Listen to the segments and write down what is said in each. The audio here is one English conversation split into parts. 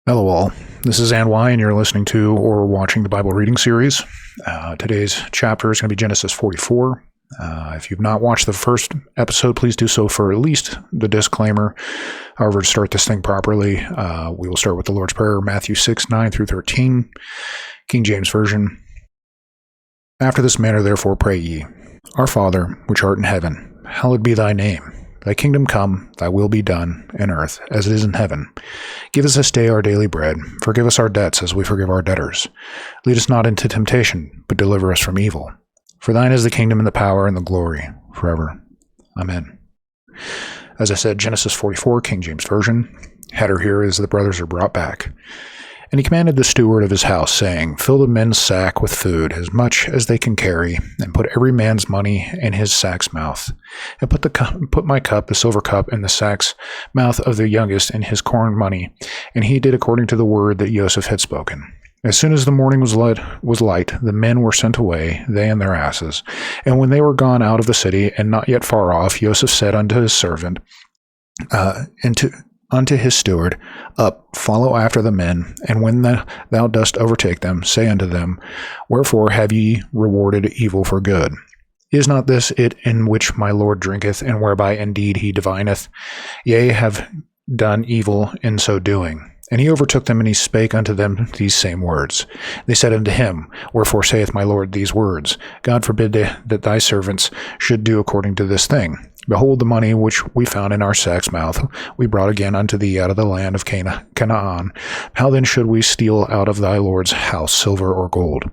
Hello, all. This is Ann Y, and you're listening to or watching the Bible reading series. Today's chapter is going to be Genesis 44. If you've not watched the first episode, please do so for at least the disclaimer. However, to start this thing properly, we will start with the Lord's Prayer, Matthew 6, 9 through 13, King James Version. After this manner, therefore, pray ye, Our Father, which art in heaven, hallowed be thy name. Thy kingdom come, thy will be done, in earth, as it is in heaven. Give us this day our daily bread. Forgive us our debts, as we forgive our debtors. Lead us not into temptation, but deliver us from evil. For thine is the kingdom and the power and the glory, forever. Amen. As I said, Genesis 44, King James Version. Header here is the brothers are brought back. And he commanded the steward of his house, saying, Fill the men's sack with food, as much as they can carry, and put every man's money in his sack's mouth. And put my cup, the silver cup, in the sack's mouth of the youngest, in his corn money. And he did according to the word that Joseph had spoken. As soon as the morning was light, the men were sent away, they and their asses. And when they were gone out of the city, and not yet far off, Joseph said unto his servant, unto his steward, Up, follow after the men, and when thou dost overtake them, say unto them, Wherefore have ye rewarded evil for good? Is not this it in which my Lord drinketh, and whereby indeed he divineth? Yea, have done evil in so doing. And he overtook them, and he spake unto them these same words. They said unto him, Wherefore saith my Lord these words? God forbid that thy servants should do according to this thing. Behold, the money which we found in our sack's mouth we brought again unto thee out of the land of Canaan. How then should we steal out of thy Lord's house silver or gold?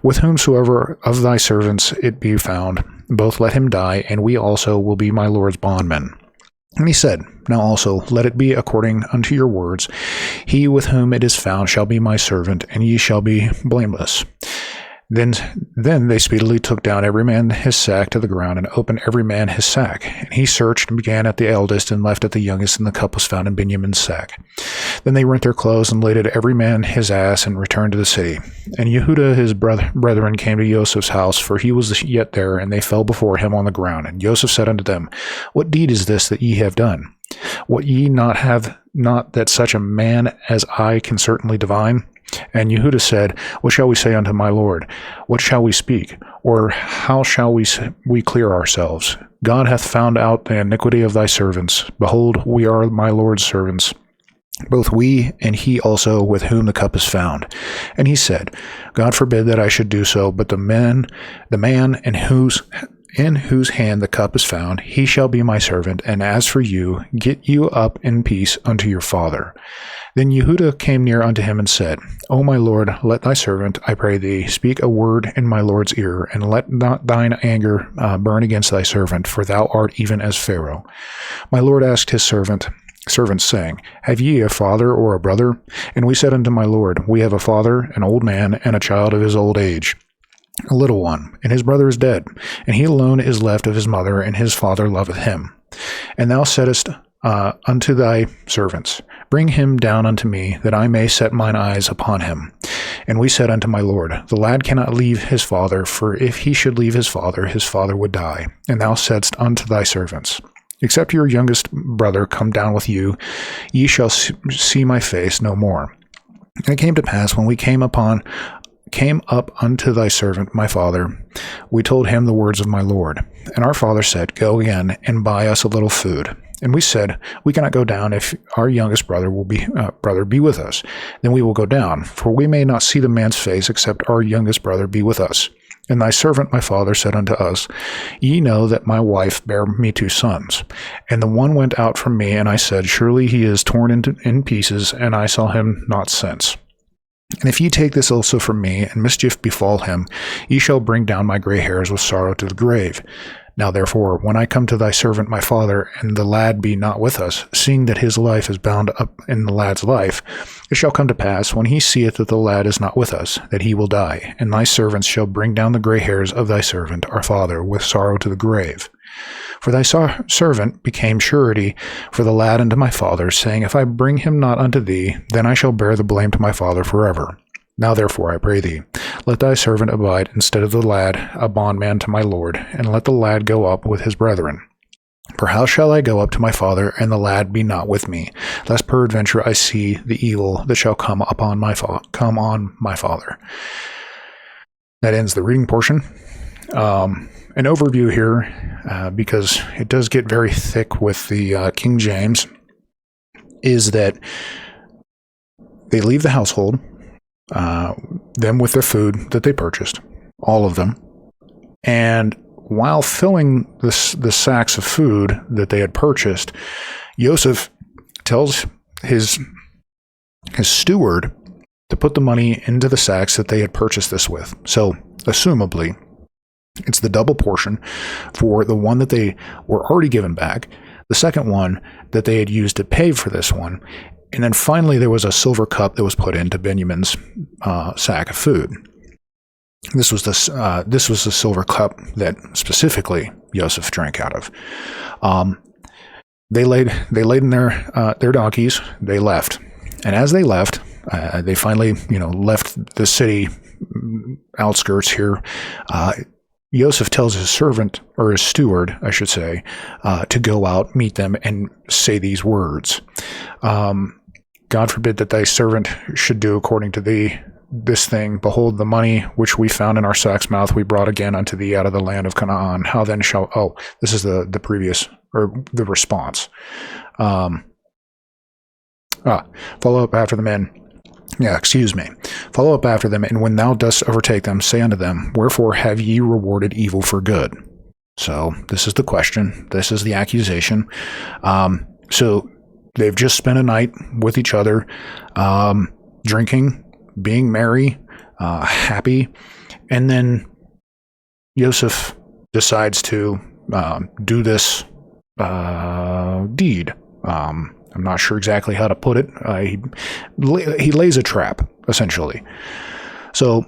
With whomsoever of thy servants it be found, both let him die, and we also will be my Lord's bondmen. And he said, Now also let it be according unto your words. He with whom it is found shall be my servant, and ye shall be blameless. Then they speedily took down every man his sack to the ground, and opened every man his sack. And he searched, and began at the eldest, and left at the youngest, and the cup was found in Benjamin's sack. Then they rent their clothes, and laded every man his ass, and returned to the city. And Yehuda his brethren came to Joseph's house, for he was yet there, and they fell before him on the ground. And Joseph said unto them, What deed is this that ye have done? What ye have not that such a man as I can certainly divine? And Yehuda said, What shall we say unto my Lord? What shall we speak? Or how shall we clear ourselves? God hath found out the iniquity of thy servants. Behold, we are my Lord's servants, both we and he also with whom the cup is found. And he said, God forbid that I should do so, but the man in whose hand the cup is found, he shall be my servant. And as for you, get you up in peace unto your father. Then Yehuda came near unto him and said, O my Lord, let thy servant, I pray thee, speak a word in my Lord's ear, and let not thine anger burn against thy servant, for thou art even as Pharaoh. My Lord asked his servants, saying, Have ye a father or a brother? And we said unto my Lord, We have a father, an old man, and a child of his old age, a little one, and his brother is dead, and he alone is left of his mother, and his father loveth him. And thou saidst unto thy servants, Bring him down unto me, that I may set mine eyes upon him. And we said unto my Lord, The lad cannot leave his father, for if he should leave his father would die. And thou saidst unto thy servants, Except your youngest brother come down with you, ye shall see my face no more. And it came to pass, when we came up unto thy servant, my father, we told him the words of my Lord. And our father said, Go again, and buy us a little food. And we said, We cannot go down if our youngest brother be with us. Then we will go down, for we may not see the man's face, except our youngest brother be with us. And thy servant my father said unto us, Ye know that my wife bare me 2 sons. And the one went out from me, and I said, Surely he is torn in pieces, and I saw him not since. And if ye take this also from me, and mischief befall him, ye shall bring down my gray hairs with sorrow to the grave. Now therefore, when I come to thy servant my father, and the lad be not with us, seeing that his life is bound up in the lad's life, it shall come to pass, when he seeth that the lad is not with us, that he will die, and thy servants shall bring down the gray hairs of thy servant our father with sorrow to the grave. For thy servant became surety for the lad unto my father, saying, If I bring him not unto thee, then I shall bear the blame to my father forever. Now therefore, I pray thee, let thy servant abide instead of the lad, a bondman to my Lord, and let the lad go up with his brethren. For how shall I go up to my father, and the lad be not with me, lest peradventure I see the evil that shall come on my father? That ends the reading portion. An overview here, because it does get very thick with the King James, is that they leave the household, them with their food that they purchased, all of them, and while filling the sacks of food that they had purchased, Joseph tells his steward to put the money into the sacks that they had purchased this with. So, assumably, it's the double portion for the one that they were already given back, the second one that they had used to pay for this one, and then finally there was a silver cup that was put into Benjamin's sack of food. This was the silver cup that specifically Joseph drank out of. They laid in their donkeys. They left, and as they left, they finally left the city outskirts here. Joseph tells his servant, or his steward, I should say, to go out, meet them, and say these words. God forbid that thy servant should do according to thee this thing. Behold, the money which we found in our sack's mouth we brought again unto thee out of the land of Canaan. How then shall... Oh, this is the previous, or the response. Follow up after the men. Follow up after them, and when thou dost overtake them, say unto them, wherefore have ye rewarded evil for good? So this is the question. This is the accusation. So they've just spent a night with each other, drinking, being merry, happy, and then Joseph decides to do this deed. I'm not sure exactly how to put it. He lays a trap, essentially. So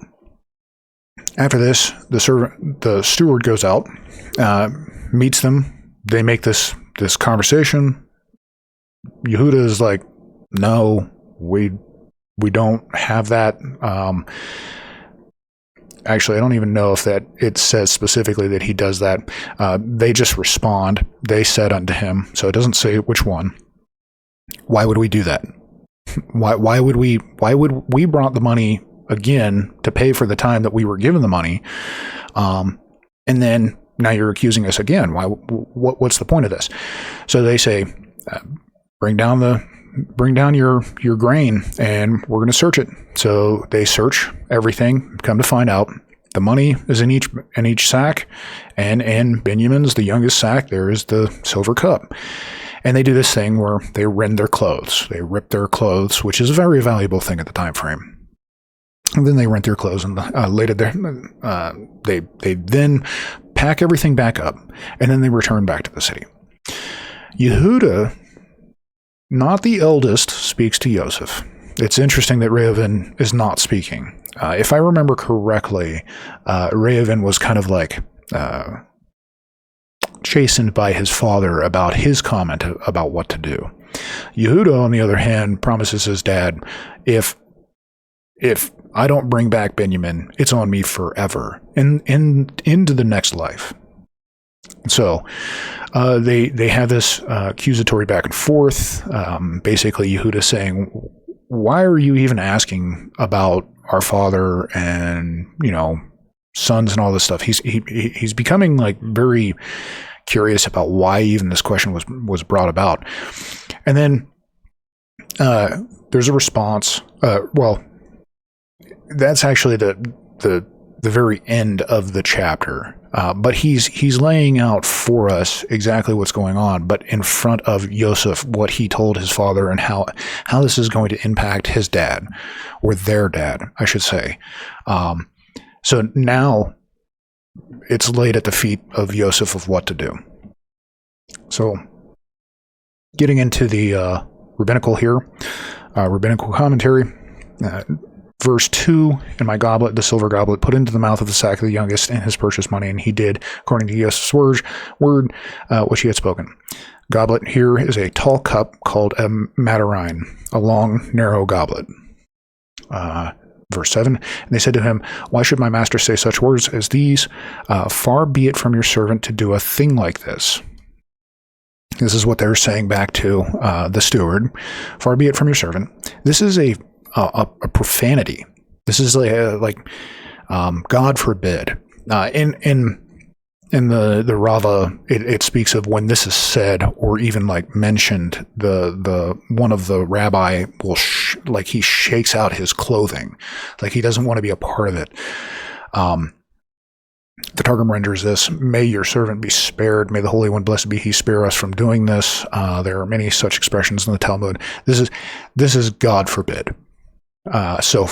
after this, the steward goes out, meets them. They make this conversation. Yehuda is like, no, we don't have that. Actually, I don't even know if that it says specifically that he does that. They just respond. They said unto him. So it doesn't say which one. Why would we do that? Why would we brought the money again to pay for the time that we were given the money, and then now you're accusing us again? What's the point of this? So they say, bring down your grain, and we're going to search it. So they search everything. Come to find out, the money is in each sack, and in Benjamin's, the youngest sack, there is the silver cup. And they do this thing where they rend their clothes. They rip their clothes, which is a very valuable thing at the time frame. And then they rent their clothes, and later they then pack everything back up, and then they return back to the city. Yehuda, not the eldest, speaks to Joseph. It's interesting that Reuven is not speaking. If I remember correctly, Reuven was kind of like chastened by his father about his comment about what to do. Yehuda, on the other hand, promises his dad, if I don't bring back Benjamin, it's on me forever, and into the next life. So they have this accusatory back and forth. Basically, Yehuda saying, "Why are you even asking about our father and sons and all this stuff?" He's becoming like very curious about why even this question was brought about. And then there's a response. Well, that's actually the very end of the chapter. But he's laying out for us exactly what's going on, but in front of Joseph, what he told his father and how this is going to impact his dad, or their dad, I should say. So now it's laid at the feet of Joseph of what to do. So getting into the rabbinical here, rabbinical commentary, verse 2, in my goblet, the silver goblet, put into the mouth of the sack of the youngest and his purchase money, and he did according to Joseph's word, which he had spoken. Goblet here is a tall cup called a materine, a long, narrow goblet. Verse 7, and they said to him, why should my master say such words as these? Far be it from your servant to do a thing like this. This is what they're saying back to the steward. Far be it from your servant. This is a profanity. This is like God forbid. In the Rava, it speaks of when this is said or even like mentioned, the one of the rabbi will like he shakes out his clothing, like he doesn't want to be a part of it. The Targum renders this: "May your servant be spared. May the Holy One, blessed be He, spare us from doing this." There are many such expressions in the Talmud. This is God forbid. So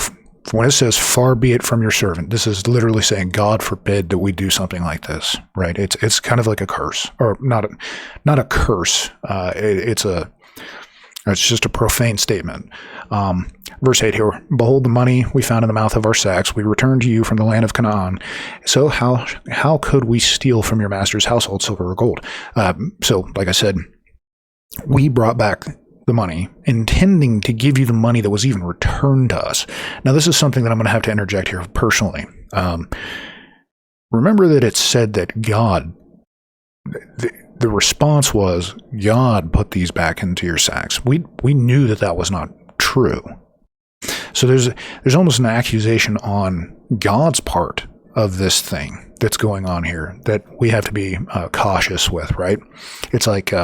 when it says "far be it from your servant," this is literally saying God forbid that we do something like this, right? It's kind of like a curse, or not a curse. It's just a profane statement. Verse 8 here: "Behold, the money we found in the mouth of our sacks, we returned to you from the land of Canaan. So how could we steal from your master's household silver or gold?" So, like I said, we brought back the money, intending to give you the money that was even returned to us. Now, this is something that I'm going to have to interject here personally. Remember that it said that God, the response was, God put these back into your sacks. We knew that was not true. So there's almost an accusation on God's part of this thing that's going on here that we have to be cautious with, right? It's like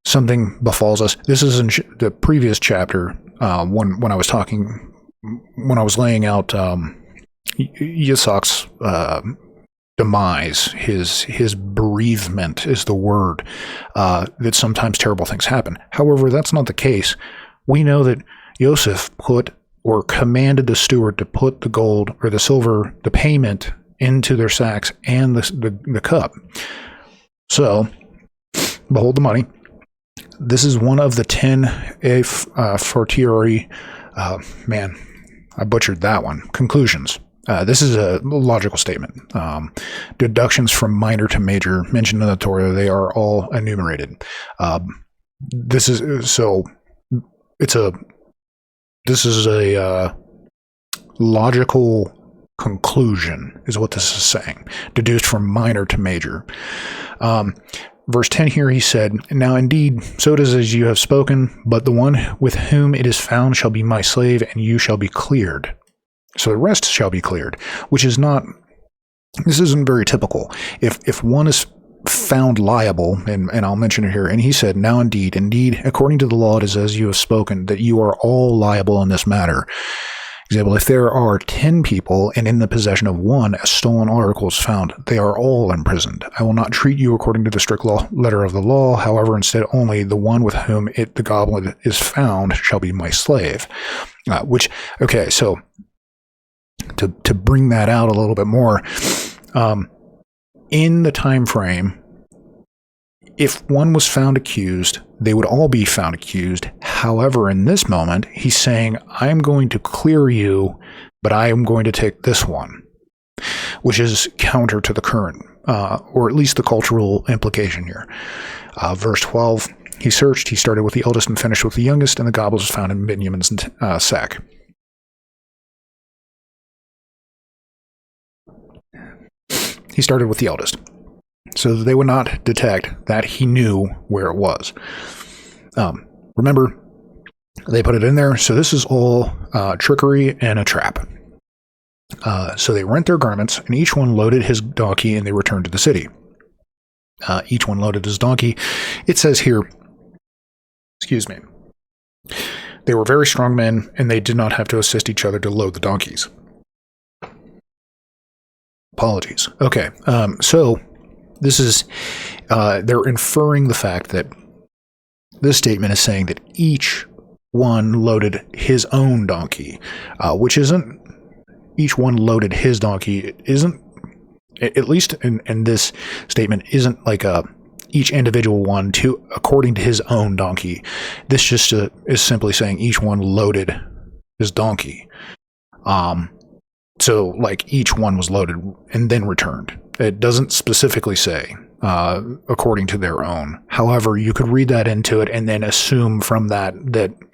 something befalls us. This is in the previous chapter when I was laying out Yitzhak's demise, his bereavement is the word, that sometimes terrible things happen. However, that's not the case. We know that Yosef put or commanded the steward to put the gold or the silver, the payment, into their sacks and the cup. So, behold the money. This is one of the 10 fortiori, man, I butchered that one, conclusions. This is a logical statement. Deductions from minor to major mentioned in the Torah, they are all enumerated. This is a logical conclusion is what this is saying, deduced from minor to major. Verse 10 here, he said, "Now indeed, so it is as you have spoken, but the one with whom it is found shall be my slave, and you shall be cleared." So the rest shall be cleared, which is not, this isn't very typical. If one is found liable, and I'll mention it here, and he said, "Now indeed, according to the law, it is as you have spoken, that you are all liable in this matter." Example, if there are 10 people and in the possession of one a stolen article is found, they are all imprisoned. I will not treat you according to the strict letter of the law. However, instead only the one with whom the goblet is found shall be my slave. So to bring that out a little bit more, in the time frame, if one was found accused, they would all be found accused. However, in this moment, he's saying, I'm going to clear you, but I am going to take this one, which is counter to the current, or at least the cultural implication here. Verse 12, he searched, he started with the eldest and finished with the youngest, and the goblet was found in Benjamin's sack. He started with the eldest, so that they would not detect that he knew where it was. Remember, they put it in there, so this is all trickery and a trap. So they rent their garments, and each one loaded his donkey, and they returned to the city. Each one loaded his donkey. It says here, they were very strong men, and they did not have to assist each other to load the donkeys. Apologies. Okay, so this is, they're inferring the fact that this statement is saying that each one loaded his own donkey, which isn't, each one loaded his donkey, isn't, at least in this statement, isn't like each individual one according to his own donkey. This just is simply saying each one loaded his donkey. So like each one was loaded and then returned. It doesn't specifically say according to their own. However, you could read that into it and then assume from that,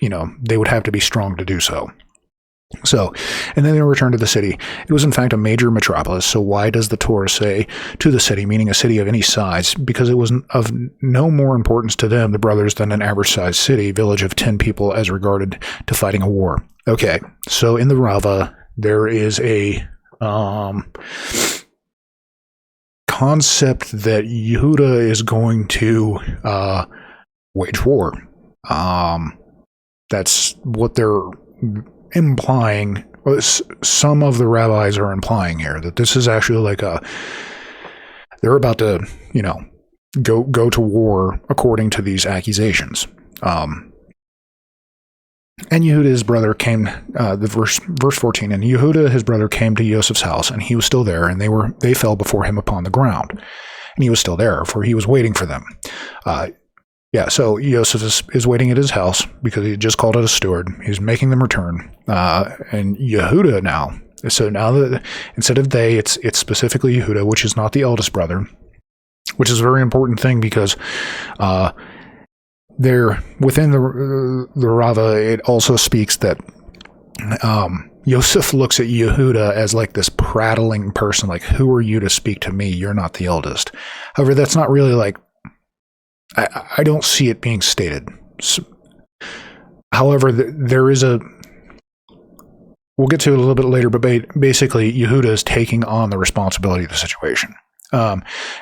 you know, they would have to be strong to do so. So, and then they returned to the city. It was in fact a major metropolis. So why does the Torah say to the city, meaning a city of any size? Because it was of no more importance to them, the brothers, than an average sized city, village of 10 people as regarded to fighting a war. Okay, so in the Rava, there is a concept that Yehuda is going to wage war. That's what they're implying. Some of the rabbis are implying here that this is actually like they're about to, go to war according to these accusations. And Yehuda, his brother, came, verse 14, and Yehuda, his brother, came to Joseph's house, and he was still there, and they fell before him upon the ground. And he was still there, for he was waiting for them. So Joseph is waiting at his house because he had just called it a steward. He's making them return. And Yehuda now, so now that instead of they, it's specifically Yehuda, which is not the eldest brother, which is a very important thing because there within the Rava, it also speaks that Yosef looks at Yehuda as like this prattling person, like, who are you to speak to me? You're not the eldest. However, that's not really like, I don't see it being stated. However, there is we'll get to it a little bit later, but basically Yehuda is taking on the responsibility of the situation.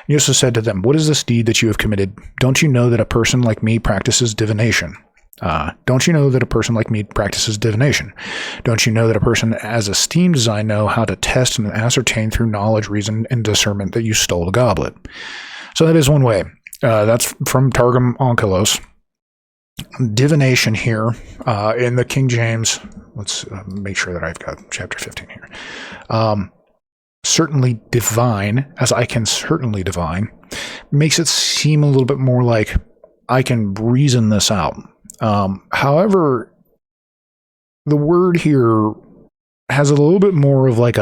Yosef said to them, "What is this deed that you have committed? Don't you know that a person like me practices divination? Don't you know that a person like me practices divination? Don't you know that a person as esteemed as I know how to test and ascertain through knowledge, reason, and discernment that you stole the goblet?" So that is one way. That's from Targum Onkelos. Divination here in the King James. Let's make sure that I've got chapter 15 here. Certainly divine, as I can certainly divine, makes it seem a little bit more like I can reason this out. However, the word here has a little bit more of like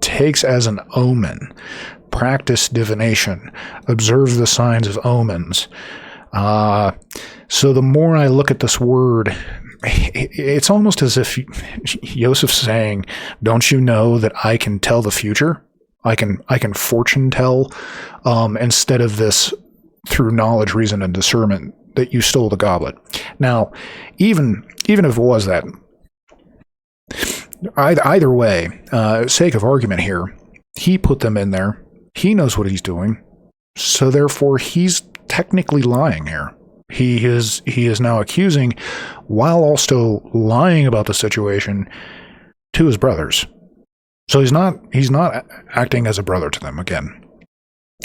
takes as an omen. Practice divination, observe the signs of omens. So the more I look at this word, it's almost as if Joseph's saying, "Don't you know that I can tell the future? I can fortune tell, instead of this through knowledge, reason, and discernment that you stole the goblet." Now, even if it was that, either way, sake of argument here, he put them in there. He knows what he's doing, so therefore he's technically lying here. He is now accusing, while also lying about the situation, to his brothers. So he's not acting as a brother to them. Again,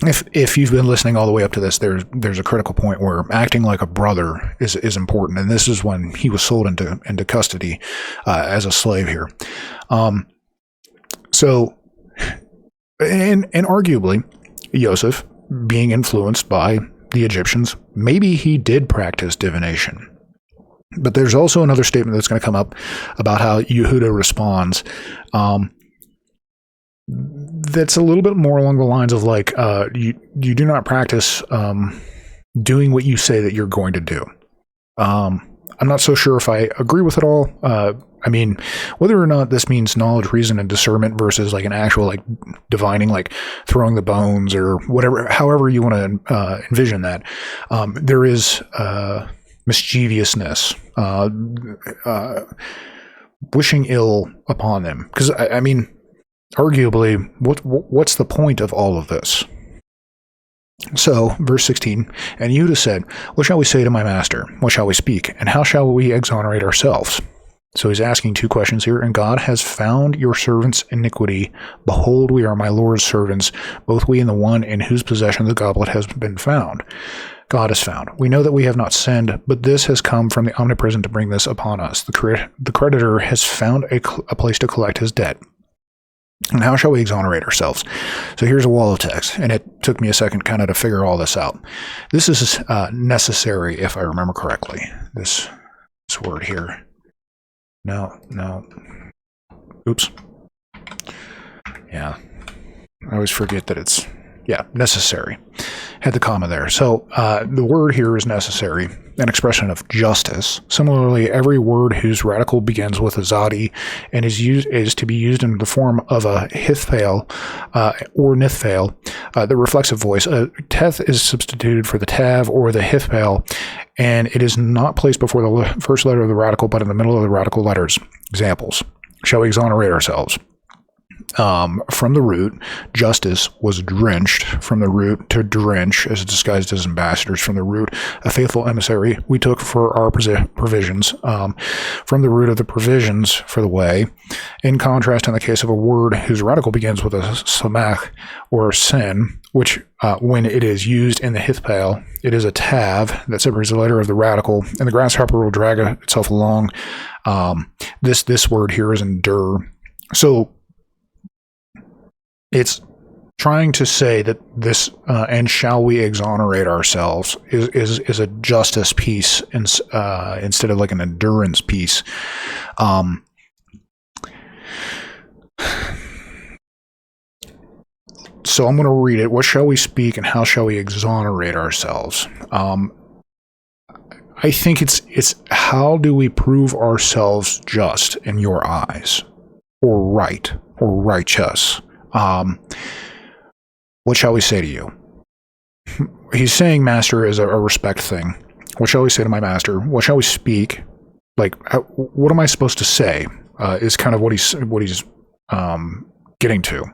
if you've been listening all the way up to this, there's a critical point where acting like a brother is important, and this is when he was sold into custody as a slave here. And arguably, Joseph, being influenced by the Egyptians, maybe he did practice divination. But there's also another statement that's going to come up about how Yehuda responds. That's a little bit more along the lines of like, you do not practice doing what you say that you're going to do. I'm not so sure if I agree with it all. I mean, whether or not this means knowledge, reason, and discernment versus like an actual like divining, like throwing the bones or whatever, however you want to envision that, there is mischievousness, wishing ill upon them. Because I mean, arguably, what's the point of all of this? So, verse 16, and Yehuda said, "What shall we say to my master? What shall we speak? And how shall we exonerate ourselves?" So he's asking two questions here. "And God has found your servants' iniquity. Behold, we are my Lord's servants, both we and the one in whose possession the goblet has been found. God has found. We know that we have not sinned, but this has come from the Omnipresent to bring this upon us. The creditor has found a place to collect his debt. And how shall we exonerate ourselves?" So here's a wall of text, and it took me a second kind of to figure all this out. This is necessary, if I remember correctly. This word here. No. Oops. Yeah. I always forget that it's necessary. Had the comma there. So the word here is necessary, an expression of justice. Similarly, every word whose radical begins with a zadi and is to be used in the form of a hithpale or nithpale, the reflexive voice. Teth is substituted for the tav or the hithpale, and it is not placed before the first letter of the radical, but in the middle of the radical letters. Examples. Shall we exonerate ourselves? From the root, justice was drenched. From the root, to drench, as disguised as ambassadors. From the root, a faithful emissary we took for our provisions. From the root of the provisions for the way. In contrast, in the case of a word whose radical begins with a samach or sin, which when it is used in the hithpale, it is a tav that separates the letter of the radical, and the grasshopper will drag itself along. This word here is endure. So it's trying to say that this and shall we exonerate ourselves is a justice piece instead of like an endurance piece. So I'm going to read it. What shall we speak and how shall we exonerate ourselves? I think it's how do we prove ourselves just in your eyes, or right, or righteous? What shall we say to you? He's saying master is a respect thing. What shall we say to my master? What shall we speak? Like, what am I supposed to say? Is kind of what he's getting to.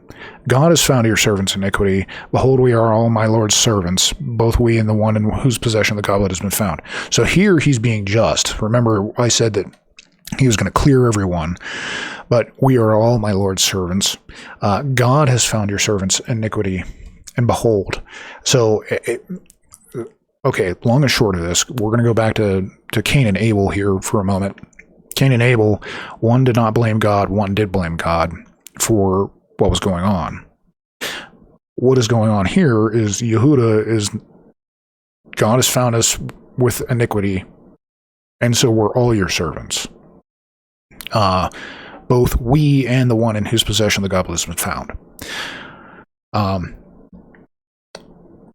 God has found your servants iniquity. Behold, we are all my Lord's servants, both we and the one in whose possession the goblet has been found. So here he's being just. Remember, I said that he was going to clear everyone, but we are all my Lord's servants. God has found your servants iniquity, and behold. So, okay, long and short of this, we're going to go back to Cain and Abel here for a moment. Cain and Abel, one did not blame God, one did blame God for what was going on. What is going on here is Yehuda is, God has found us with iniquity, and so we're all your servants. Both we and the one in whose possession the goblet has been found.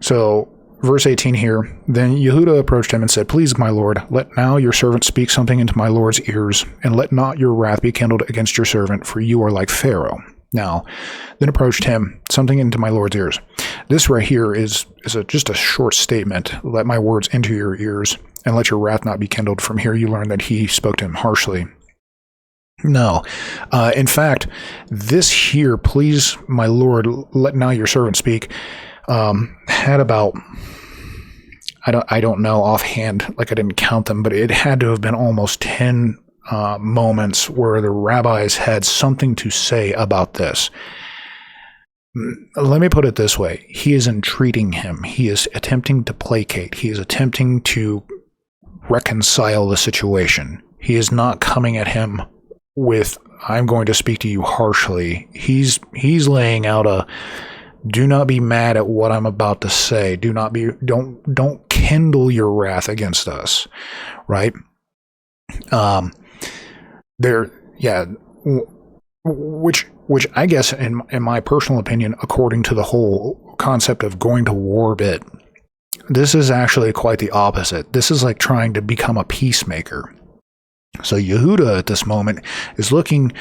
So, verse 18 here, then Yehuda approached him and said, Please, my lord, let now your servant speak something into my lord's ears, and let not your wrath be kindled against your servant, for you are like Pharaoh. Now, then approached him, something into my lord's ears. This right here is just a short statement. Let my words into your ears, and let your wrath not be kindled. From here you learn that he spoke to him harshly. No. In fact, this here, please, my lord, let now your servant speak, had about, I don't know offhand, like I didn't count them, but it had to have been almost 10 moments where the rabbis had something to say about this. Let me put it this way. He is entreating him. He is attempting to placate. He is attempting to reconcile the situation. He is not coming at him with, I'm going to speak to you harshly. He's laying out a, do not be mad at what I'm about to say. Don't kindle your wrath against us. Right? Which I guess in my personal opinion, according to the whole concept of going to war bit, this is actually quite the opposite. This is like trying to become a peacemaker. So Yehuda at this moment is looking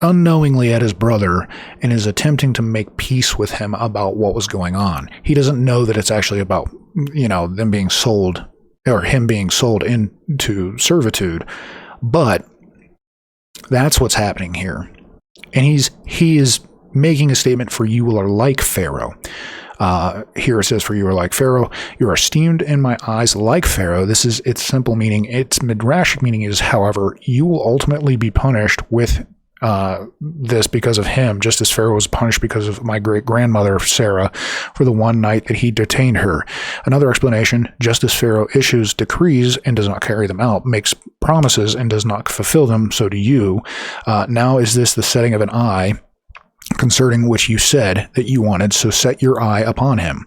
unknowingly at his brother and is attempting to make peace with him about what was going on. He doesn't know that it's actually about, them being sold, or him being sold into servitude, but that's what's happening here. And he is making a statement for you are like Pharaoh. Here it says, for you are like Pharaoh. You are esteemed in my eyes like Pharaoh. This is its simple meaning. Its midrashic meaning is, however, you will ultimately be punished with this because of him, just as Pharaoh was punished because of my great-grandmother Sarah for the one night that he detained her. Another explanation, just as Pharaoh issues decrees and does not carry them out, makes promises and does not fulfill them, so do you. Now is this the setting of an eye, concerning which you said that you wanted, so set your eye upon him.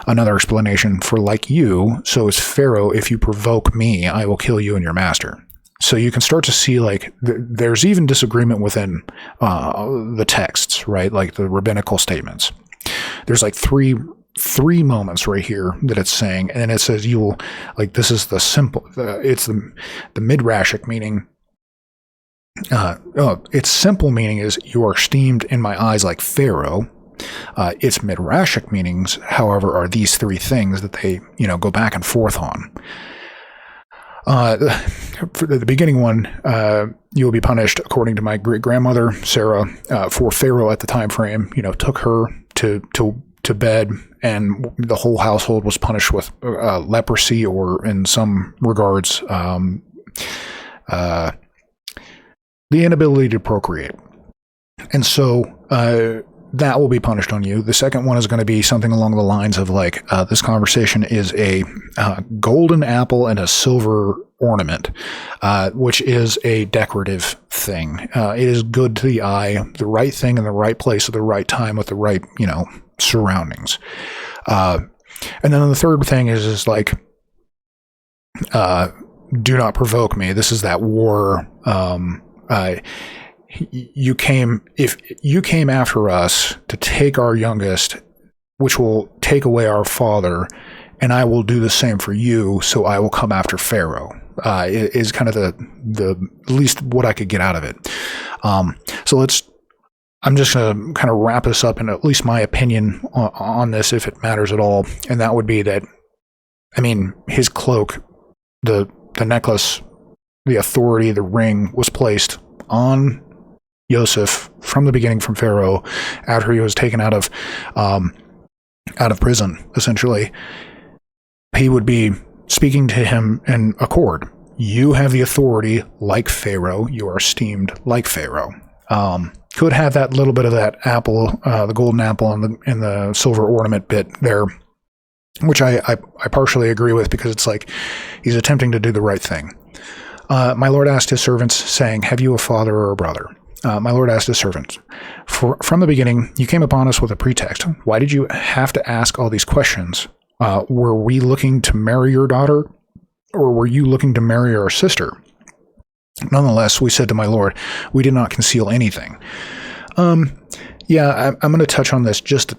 Another explanation for like you, so is Pharaoh, if you provoke me, I will kill you and your master. So you can start to see, like, there's even disagreement within the texts, right? Like the rabbinical statements. there's like three moments right here that it's saying, and it says you will, like, this is the simple, it's the midrashic meaning. Its simple meaning is you are esteemed in my eyes like Pharaoh. Its midrashic meanings, however, are these three things that they, go back and forth on. For the beginning one, you will be punished according to my great grandmother Sarah, for Pharaoh at the time frame, took her to bed, and the whole household was punished with leprosy, or in some regards, the inability to procreate. And so that will be punished on you. The second one is going to be something along the lines of like, this conversation is a golden apple and a silver ornament, which is a decorative thing. It is good to the eye, the right thing in the right place at the right time with the right, surroundings. And then the third thing is like, do not provoke me. This is that war. If you came after us to take our youngest, which will take away our father, and I will do the same for you, so I will come after Pharaoh. Is kind of the least what I could get out of it. So I'm just going to kind of wrap this up in at least my opinion on this, if it matters at all. And that would be that, his cloak, the necklace, the authority, the ring was placed on Joseph from the beginning, from Pharaoh, after he was taken out of prison. Essentially, he would be speaking to him in accord. You have the authority like Pharaoh. You are esteemed like Pharaoh. Could have that little bit of that apple, the golden apple and the silver ornament bit there, which I partially agree with, because it's like he's attempting to do the right thing. My Lord asked his servants, saying, have you a father or a brother? My Lord asked his servants, from the beginning, you came upon us with a pretext. Why did you have to ask all these questions? Were we looking to marry your daughter, or were you looking to marry our sister? Nonetheless, we said to my Lord, we did not conceal anything. I'm going to touch on this just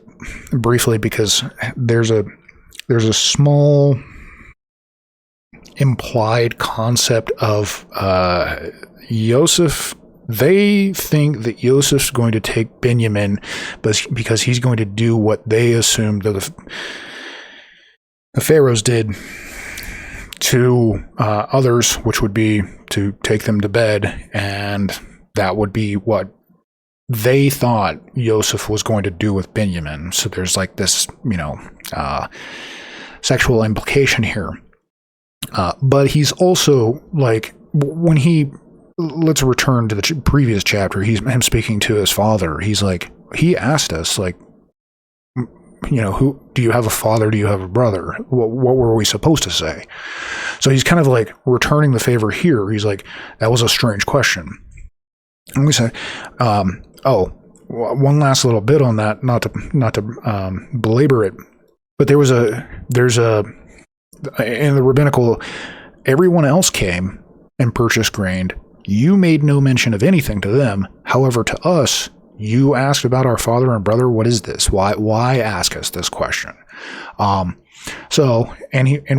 briefly, because there's a small implied concept of Joseph. They think that Joseph's going to take Benjamin, because he's going to do what they assumed that the pharaohs did to others, which would be to take them to bed, and that would be what they thought Joseph was going to do with Benjamin. So there's like this, sexual implication here. But he's also like, when let's return to the previous chapter, him speaking to his father. He's like, he asked us, like, who do you have a father? Do you have a brother? What were we supposed to say? So he's kind of like returning the favor here. He's like, that was a strange question. And we say, one last little bit on that, not to belabor it, but there's a in the rabbinical, everyone else came and purchased grain. You made no mention of anything to them. However, to us, you asked about our father and brother. What is this? Why ask us this question? And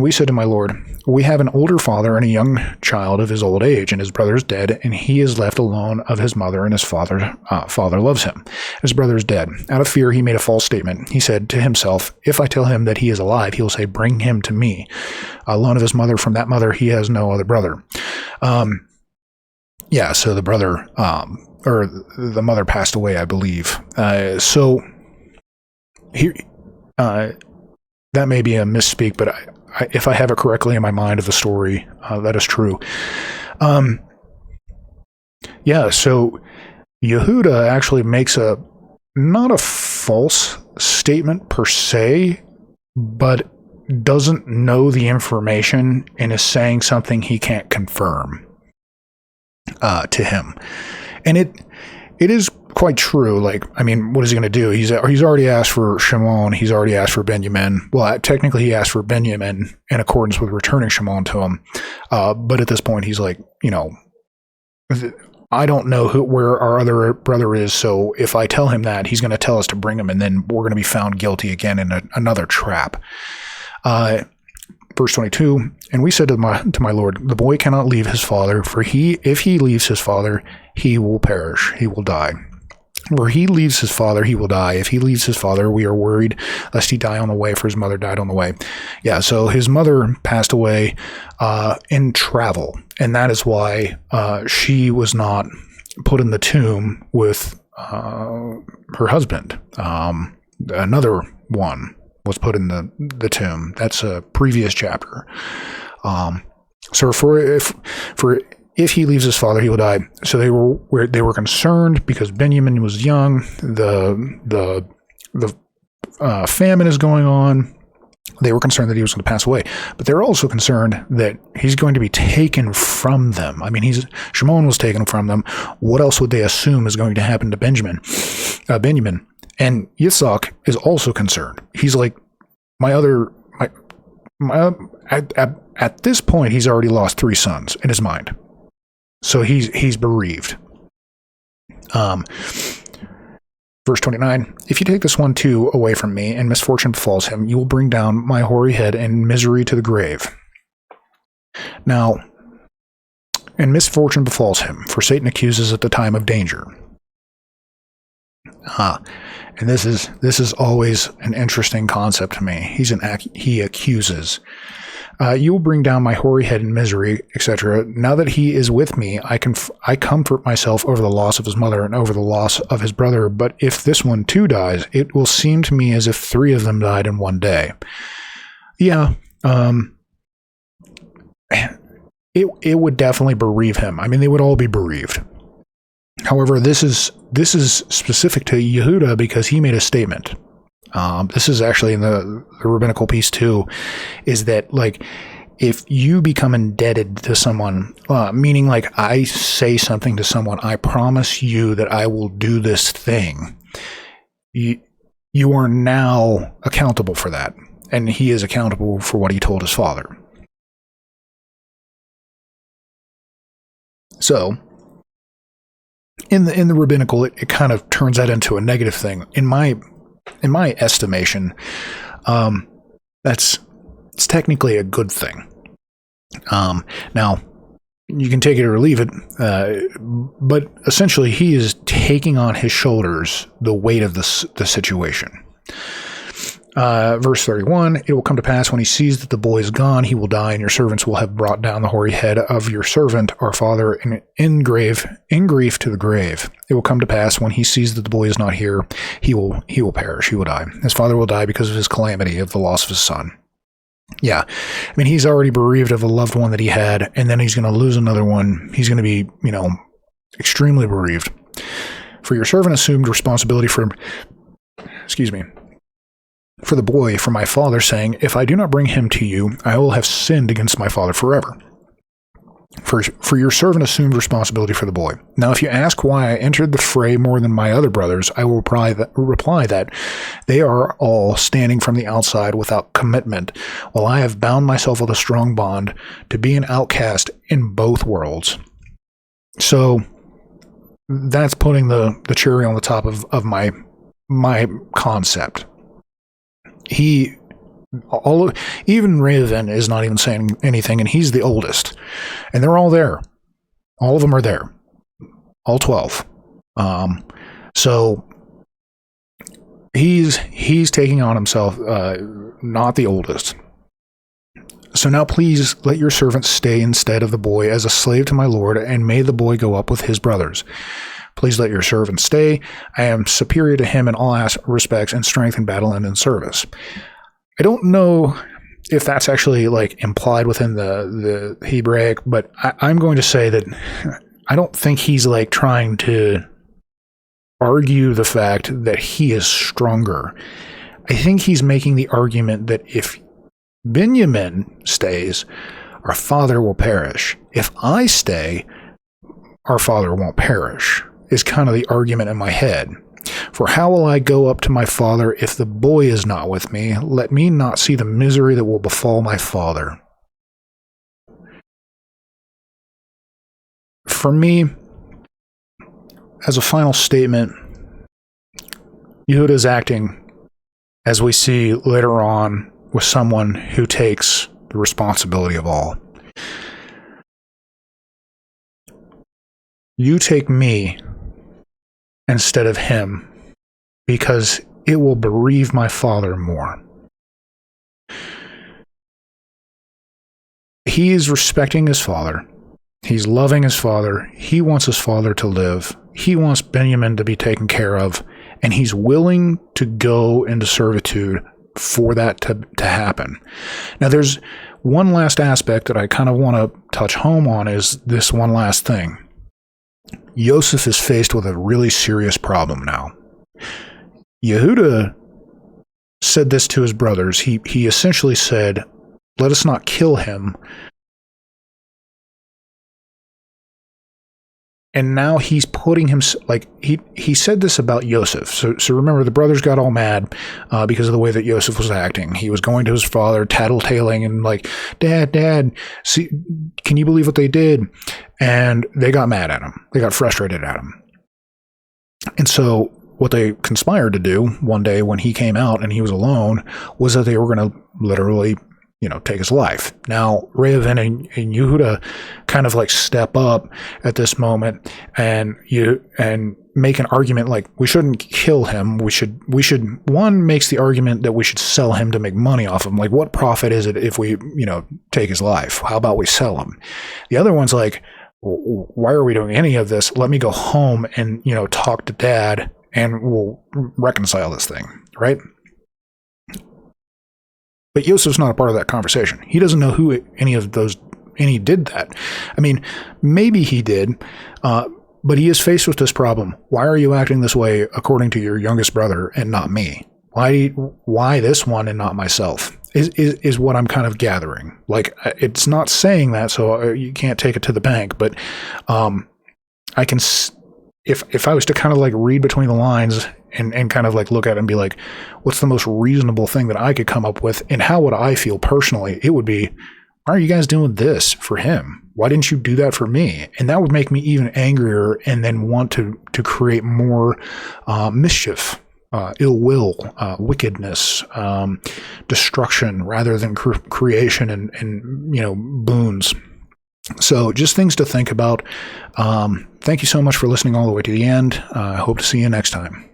we said to my Lord, we have an older father and a young child of his old age, and his brother is dead, and he is left alone of his mother, and his father loves him. His brother is dead. Out of fear, he made a false statement. He said to himself, if I tell him that he is alive, he will say, bring him to me. Alone of his mother, from that mother, he has no other brother. So the brother, or the mother passed away, I believe. So here, that may be a misspeak, but if I have it correctly in my mind of the story, that is true. So Yehuda actually makes not a false statement per se, but doesn't know the information and is saying something he can't confirm to him. And it is quite true. Like, what is he going to do? He's already asked for Shimon. He's already asked for Benjamin. Well, technically he asked for Benjamin in accordance with returning Shimon to him. But at this point, he's like, I don't know where our other brother is, so if I tell him that, he's going to tell us to bring him, and then we're going to be found guilty again in another trap. Verse 22, and we said to my Lord, the boy cannot leave his father, for if he leaves his father, he will perish, he will die. Where he leaves his father, he will die. If he leaves his father, we are worried lest he die on the way, for his mother died on the way. Yeah, so his mother passed away in travel, and that is why she was not put in the tomb with her husband. Another one was put in the tomb. That's a previous chapter. So if he leaves his father, he will die. So they were concerned because Benjamin was young. The famine is going on. They were concerned that he was going to pass away, but they're also concerned that he's going to be taken from them. I mean, Shimon was taken from them. What else would they assume is going to happen to Benjamin? And Yitzhak is also concerned. He's like, at this point, he's already lost 3 sons in his mind. So he's bereaved. Verse 29, if you take this one too away from me, and misfortune befalls him, you will bring down my hoary head in misery to the grave. Now, and misfortune befalls him, for Satan accuses at the time of danger. And this is always an interesting concept to me. He accuses. You will bring down my hoary head in misery, etc. Now that he is with me, I comfort myself over the loss of his mother and over the loss of his brother. But if this one too dies, it will seem to me as if 3 of them died in one day. Yeah, it would definitely bereave him. I mean, they would all be bereaved. However, this is specific to Yehuda because he made a statement. This is actually in the rabbinical piece too, is that like if you become indebted to someone, meaning like I say something to someone, I promise you that I will do this thing. You are now accountable for that, and he is accountable for what he told his father. So, in the rabbinical, it kind of turns that into a negative thing. In my estimation, it's technically a good thing. Now, you can take it or leave it, but essentially he is taking on his shoulders the weight of the situation. Verse 31, it will come to pass when he sees that the boy is gone, he will die, and your servants will have brought down the hoary head of your servant, our father, in grief to the grave. It will come to pass when he sees that the boy is not here, he will perish, he will die. His father will die because of his calamity of the loss of his son. Yeah, I mean, he's already bereaved of a loved one that he had, and then he's going to lose another one. He's going to be, extremely bereaved. For your servant assumed responsibility for the boy from my father, saying, if I do not bring him to you, I will have sinned against my father forever. For your servant assumed responsibility for the boy. Now, if you ask why I entered the fray more than my other brothers, I will reply that they are all standing from the outside without commitment, while I have bound myself with a strong bond to be an outcast in both worlds. So that's putting the cherry on the top of my concept. Even Raven is not even saying anything, and he's the oldest. And they're all there. All of them are there. All 12. So he's taking on himself, not the oldest. So now please let your servant stay instead of the boy as a slave to my lord, and may the boy go up with his brothers. Please let your servant stay. I am superior to him in all respects in strength in battle and in service. I don't know if that's actually like implied within the Hebraic, but I'm going to say that I don't think he's like trying to argue the fact that he is stronger. I think he's making the argument that if Benjamin stays, our father will perish. If I stay, our father won't perish, is kind of the argument in my head. For how will I go up to my father if the boy is not with me? Let me not see the misery that will befall my father. For me, as a final statement, Yehuda is acting, as we see later on, with someone who takes the responsibility of all. You take me instead of him, because it will bereave my father more. He is respecting his father. He's loving his father. He wants his father to live. He wants Benjamin to be taken care of, and he's willing to go into servitude for that to happen. Now, there's one last aspect that I kind of want to touch home on, is this one last thing. Yosef is faced with a really serious problem now. Yehuda said this to his brothers. He essentially said, let us not kill him. And now he's putting him, like, he said this about Yosef. So remember, the brothers got all mad because of the way that Yosef was acting. He was going to his father, tattletaling, and like, Dad, see, can you believe what they did? And they got mad at him. They got frustrated at him. And so what they conspired to do one day when he came out and he was alone was that they were going to literally, take his life. Now, Reuven and Yehuda kind of like step up at this moment and make an argument like, we shouldn't kill him. We should, one makes the argument that we should sell him to make money off him. Like, what profit is it if we, take his life? How about we sell him? The other one's like, why are we doing any of this? Let me go home and, talk to Dad and we'll reconcile this thing, right? But Yosef's not a part of that conversation. He doesn't know who any did that. I mean, maybe he did, but he is faced with this problem. Why are you acting this way according to your youngest brother and not me? Why this one and not myself? Is what I'm kind of gathering. Like, it's not saying that, so you can't take it to the bank, but I can, if I was to kind of like read between the lines and kind of like look at it and be like, what's the most reasonable thing that I could come up with, and how would I feel personally? It would be, why are you guys doing this for him? Why didn't you do that for me? And that would make me even angrier and then want to create more mischief, ill will, wickedness, destruction, rather than creation and boons. So just things to think about. Thank you so much for listening all the way to the end. I hope to see you next time.